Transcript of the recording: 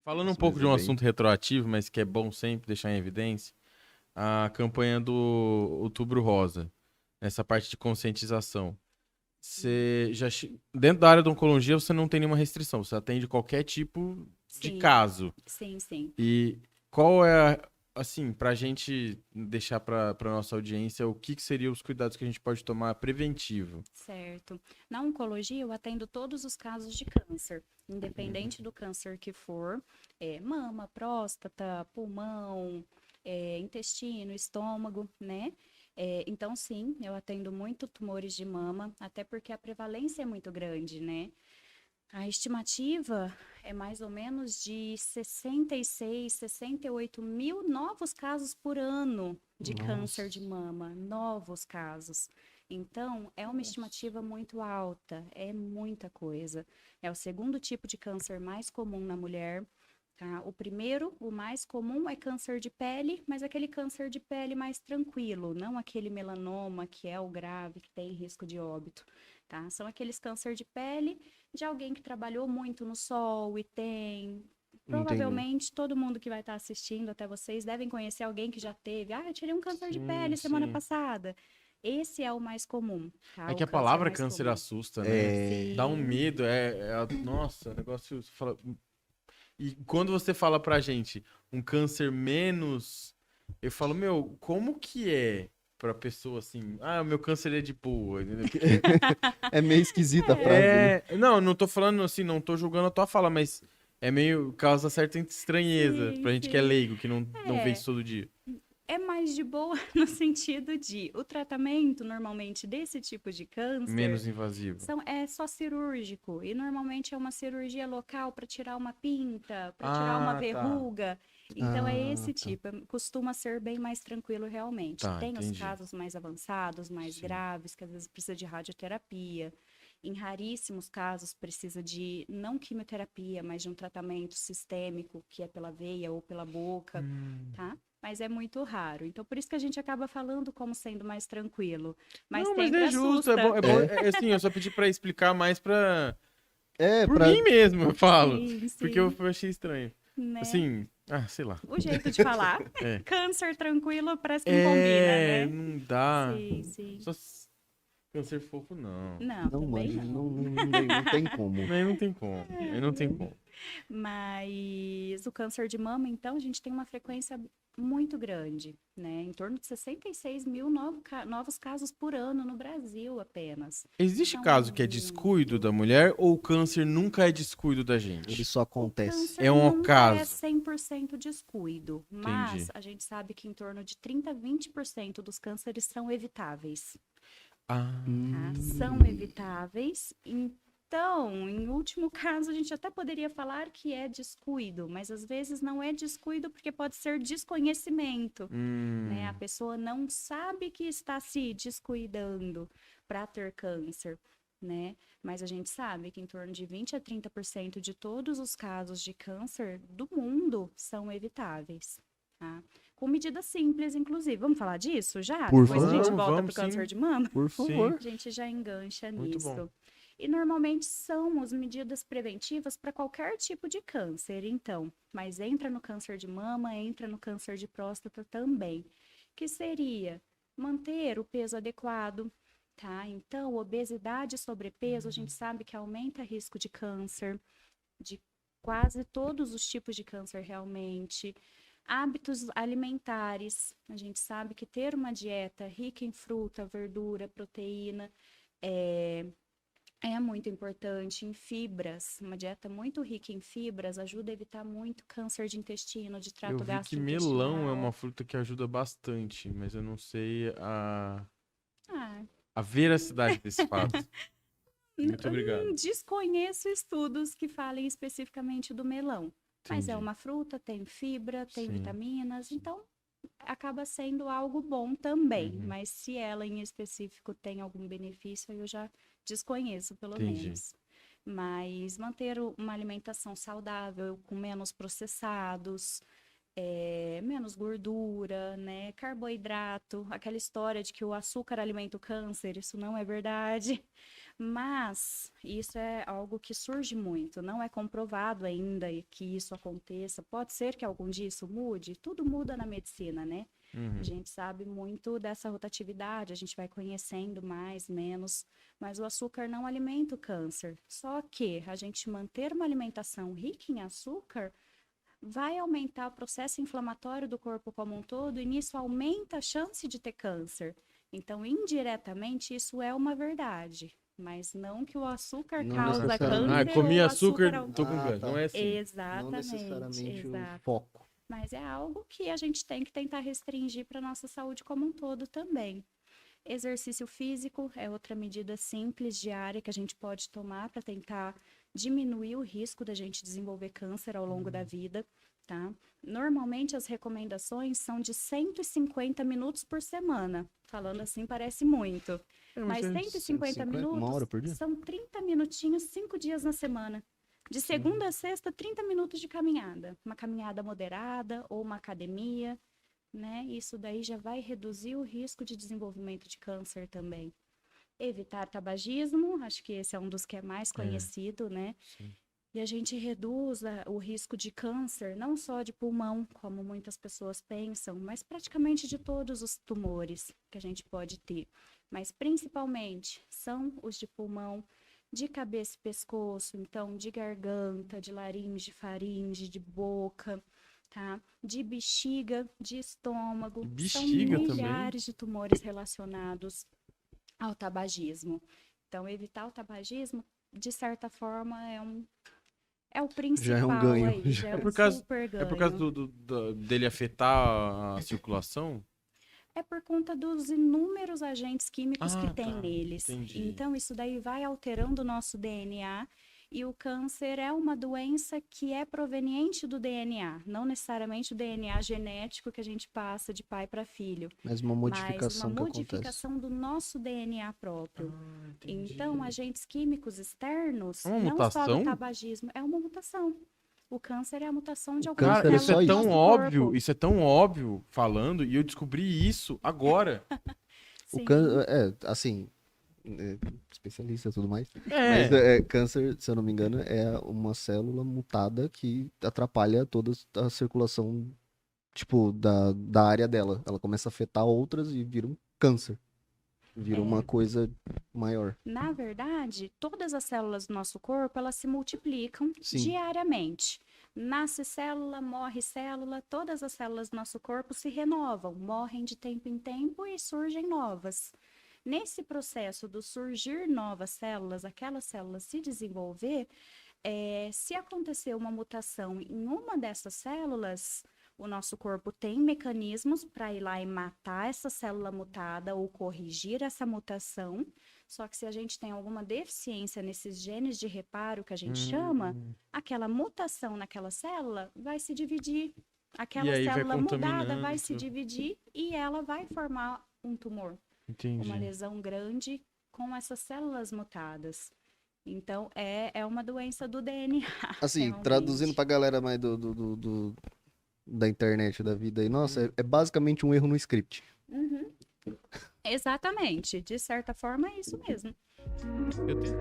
Falando um Isso pouco de mesmo, um bem. assunto retroativo, mas que é bom sempre deixar em evidência, a campanha do Outubro Rosa, essa parte de conscientização. Dentro da área da oncologia, você não tem nenhuma restrição, você atende qualquer tipo de Sim, caso. sim, sim. E qual é, assim, pra gente deixar pra nossa audiência, o que seriam os cuidados que a gente pode tomar preventivo? Certo. Na oncologia, eu atendo todos os casos de câncer, independente do câncer que for, mama, próstata, pulmão, intestino, estômago, né? Então, sim, eu atendo muito tumores de mama, até porque a prevalência é muito grande, né? A estimativa é mais ou menos de 66, 68 mil novos casos por ano de câncer de Nossa. mama, novos casos. Então, é uma estimativa muito alta, é muita coisa. É o segundo tipo de câncer mais comum na mulher. Tá? O primeiro, o mais comum, é câncer de pele, mas aquele câncer de pele mais tranquilo, não aquele melanoma que é o grave, que tem risco de óbito. Tá? São aqueles câncer de pele de alguém que trabalhou muito no sol e tem. Entendi. Provavelmente todo mundo que vai estar assistindo, até vocês, devem conhecer alguém que já teve. Ah, eu tirei um câncer de Sim, pele semana sim. passada. Esse é o mais comum, É tá? que O a câncer palavra mais câncer comum. assusta, né? É. Dá um Sim, medo, nossa, o negócio você fala. E quando você fala pra gente um câncer menos, eu falo, meu, como que é pra pessoa assim? Ah, o meu câncer é de boa, entendeu? É meio esquisita a frase, né? Não, não tô falando assim, não tô julgando a tua fala, mas é meio, causa certa estranheza sim, pra gente que é sim. leigo, que não vê É, isso todo dia. é mais de boa no sentido de o tratamento normalmente desse tipo de câncer Menos invasivo. é só cirúrgico e normalmente é uma cirurgia local para tirar uma pinta, para tirar uma Ah, tá. verruga. Então é Ah, esse tá. tipo, costuma ser bem mais tranquilo realmente. Tá, Tem os entendi. casos mais avançados, mais Sim. graves, que às vezes precisa de radioterapia. Em raríssimos casos precisa de não quimioterapia, mas de um tratamento sistêmico, que é pela veia ou pela boca, tá? Mas é muito raro. Então, por isso que a gente acaba falando como sendo mais tranquilo. Mas Não, mas sempre é justo, assusta. é bom, É. assim, eu só pedi pra explicar mais É, por pra. mim mesmo, eu falo, Sim, porque eu sim, achei estranho. né? Assim, sei lá. O jeito de falar. É. Câncer tranquilo parece que não combina, né? Não dá. Sim, sim. Só câncer fofo, não. Não, Não, também mano, não. não tem como. Aí não tem como. Aí não tem como. Mas o câncer de mama, então, a gente tem uma frequência muito grande, né? Em torno de 66 mil novos casos por ano no Brasil apenas. Existe Então, é caso que é descuido muito. da mulher ou o câncer nunca é descuido da Ele gente? só O acontece. É câncer um nunca é ocaso. 100% descuido, mas Entendi. a gente sabe que em torno de 30 a 20% dos cânceres são evitáveis, Ah, tá? São Hum, evitáveis. Então, em último caso, a gente até poderia falar que é descuido, mas às vezes não é descuido porque pode ser desconhecimento, né? A hum, pessoa não sabe que está se descuidando para ter câncer, né? Mas a gente sabe que em torno de 20 a 30% de todos os casos de câncer do mundo são evitáveis, tá? Com medidas simples, inclusive. Vamos falar disso já? por Depois a gente favor, volta para vamos, o câncer sim, de mama? por sim. favor. A gente já engancha Muito bom. nisso. E normalmente são as medidas preventivas para qualquer tipo de câncer, então. Mas entra no câncer de mama, entra no câncer de próstata também. Que seria manter o peso adequado, tá? Então, obesidade e sobrepeso, a gente sabe que aumenta risco de câncer, de quase todos os tipos de câncer realmente. Hábitos alimentares, a gente sabe que ter uma dieta rica em fruta, verdura, proteína, é, é muito importante em fibras. Uma dieta muito rica em fibras ajuda a evitar muito câncer de intestino, de Eu trato vi que melão é uma gastrointestinal. fruta que ajuda bastante, mas eu não sei Ah, a veracidade desse fato. Muito obrigado. desconheço estudos que falem especificamente do melão, mas é Entendi. uma fruta, tem fibra, tem Sim. vitaminas, então acaba sendo algo bom também. Uhum. Mas se ela em específico tem algum benefício, eu já desconheço, pelo Entendi. menos. Mas manter uma alimentação saudável, com menos processados, menos gordura, né? Carboidrato, aquela história de que o açúcar alimenta o câncer, isso não é verdade. Mas isso é algo que surge muito, não é comprovado ainda que isso aconteça. Pode ser que algum dia isso mude, tudo muda na medicina, né? A gente sabe muito dessa rotatividade, a gente vai conhecendo mais, menos, mas o açúcar não alimenta o câncer. Só que a gente manter uma alimentação rica em açúcar vai aumentar o processo inflamatório do corpo como um todo e nisso aumenta a chance de ter câncer. Então, indiretamente, isso é uma verdade. Mas não que o açúcar Não causa necessariamente. câncer Comi ou o açúcar, açúcar... tô com câncer. Não é assim. Não Exatamente, necessariamente o exato. foco. Mas é algo que a gente tem que tentar restringir para a nossa saúde como um todo também. Exercício físico é outra medida simples, diária, que a gente pode tomar para tentar diminuir o risco da gente desenvolver câncer ao longo da vida, tá? Normalmente as recomendações são de 150 minutos por semana. Falando assim parece muito, mas 150 1 hora por minutos dia? são 30 minutinhos, 5 dias na semana. De segunda a sexta, 30 minutos de caminhada. Uma caminhada moderada ou uma academia, né? Isso daí já vai reduzir o risco de desenvolvimento de câncer também. Evitar tabagismo, acho que esse é um dos que é mais conhecido, né? Sim. E a gente reduz o risco de câncer, não só de pulmão, como muitas pessoas pensam, mas praticamente de todos os tumores que a gente pode ter. Mas principalmente são os de pulmão, de cabeça e pescoço, então de garganta, de laringe, faringe, de boca, tá? De bexiga, de estômago. Bexiga São também? milhares de tumores relacionados ao tabagismo. Então, evitar o tabagismo, de certa forma, é o principal Já é um ganho. aí, já é um super ganho. É por causa dele afetar a circulação? É por conta dos inúmeros agentes químicos que tem tá. neles. Entendi. Então, isso daí vai alterando o nosso DNA e o câncer é uma doença que é proveniente do DNA, não necessariamente o DNA genético que a gente passa de pai para filho, Mas uma mas modificação uma que acontece. modificação do nosso DNA próprio. Entendi. Então, agentes químicos externos, É uma não só mutação? do tabagismo, é uma mutação. O câncer é a mutação de O algumas câncer é células só do isso. nosso óbvio, corpo. isso é tão óbvio falando, e eu descobri isso agora. Sim. Assim, especialista e tudo mais. É. Mas câncer, se eu não me engano, é uma célula mutada que atrapalha toda a circulação, tipo, da área dela. Ela começa a afetar outras e vira um câncer. Vira uma coisa maior. Na verdade, todas as células do nosso corpo, elas se multiplicam Sim. diariamente. Nasce célula, morre célula, todas as células do nosso corpo se renovam, morrem de tempo em tempo e surgem novas. Nesse processo do surgir novas células, aquelas células se desenvolver, se acontecer uma mutação em uma dessas células, o nosso corpo tem mecanismos para ir lá e matar essa célula mutada ou corrigir essa mutação. Só que se a gente tem alguma deficiência nesses genes de reparo que a gente chama, aquela mutação naquela célula vai se dividir. Aquela aí vai célula mudada contaminando vai se tudo. dividir e ela vai formar um tumor, Entendi. uma lesão grande com essas células mutadas. Então, é uma doença do DNA. Assim, realmente. traduzindo pra galera mais da internet da vida aí, nossa, é basicamente um erro no script. Uhum. Exatamente. De certa forma, é isso mesmo. Eu tenho...